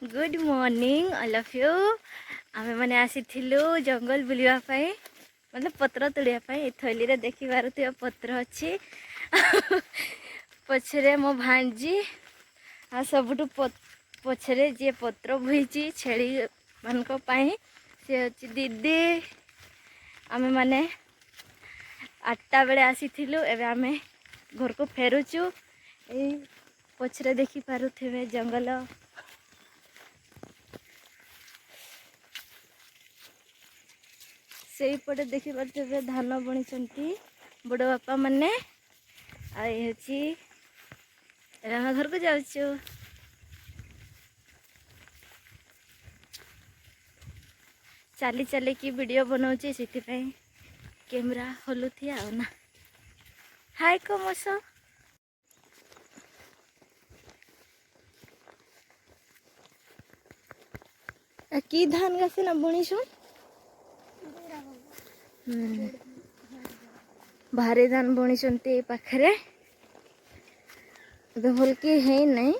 Good morning all of you. आमे माने आसीथिलु जंगल बुलिया पाई, मतलब पत्र तोड़िया पाई। थैली रे देखि पारुथिबा पत्र अछि। पछरे मो भांजी आ सबुटु पछरे जे पत्र भुइची छेली मानको पाई से अछि दीदी। आमे माने 8टा बेले आसीथिलु, एबे आमे घर को फेरुचु। ए पछरे देखि पारुथिबे जंगल। से पटे देखि पारे धान बुणी बड़ बापा माने। आम घर को जाऊँ चली चली की वीडियो बनाऊँ से कैमरा हलुथी आ ना। हाय कमस की धान गासे ना बुणीस भारी धान बुणी पाखरे भल कि है नहीं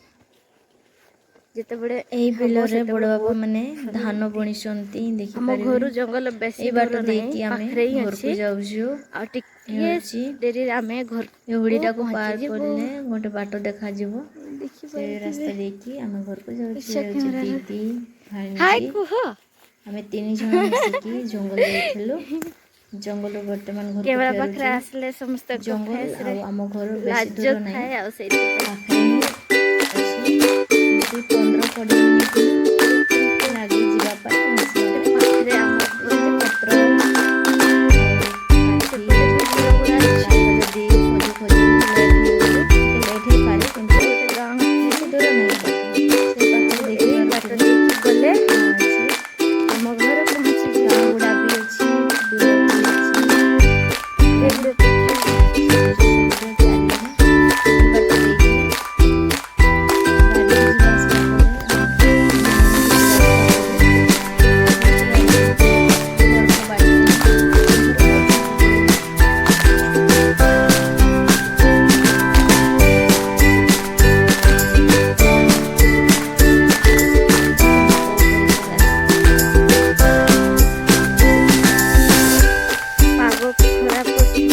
जिते बड़े एही बिल रे बड़ बाबा माने धान बुणीसंती देखि हम परिबे। घर जंगल बेसी ए दूर बाटो देकी नहीं, आमे पाखरे ही घर को अच्छी जाउछु। आ टिके डेरी आमे घर एहुडीटा को पहुंची पार जीवो। करले गोटे बाटो देखा जिवो। देखि से पारुथिबे रास्ता देकी आमे घर को जाउछु। इच्छा कैमरा दीदी हाय भांजी कुह आमे 3 जण मिसिकी जंगल जाइथिलु। जंगल वर्तमान घर को कैमरा पाखरे फेरुछु। आसले समस्त जंगल फेस रे आ आम घर बेसी लाज दूर नहीं, थाए आ से पाखरे ही अछि। 15-20 मिनिट लागे जीवा पाई पहुंचला पाई। पाखरे आम एते पत्र सेपटे भी घर गुड़ा अच्छी ଯଦି ଖୋଜୁ ଖୋଜୁ ଲେଟ୍ ହେଇଗଲେ ଟିକେ ଲେଟ୍ ହେଇପାରେ, କିନ୍ତୁ ଗୋଟେ ଗାଁ ବେଶୀ ଦୂର ନାହିଁ ବାଟ। ସେ ପାଖରେ ଏଇ ବାଟ ଦେଖିପାରୁଥିବେ ଦେଇକି ଗଲେ ଗାଁ ଅଛି, ଆମ ଘରେ ଗାଁ ପହଞ୍ଚିଯିବୁ। ଗୁଡ଼ା ବି ଅଛି, ବିଲ ବି ଅଛି। ଏବେ ସବୁଜ ସବୁଜ ଚାରିଆଡ଼େ ଏ ବାଟ ଦେଇକି ଗାଡ଼ିରେ ଯିବା ଆସିବା କରେ। କିଛି ରାସ୍ତା ପଡ଼େ ଘରକୁ ବାଟ ପାଗ ଖରାପ ଅଛି।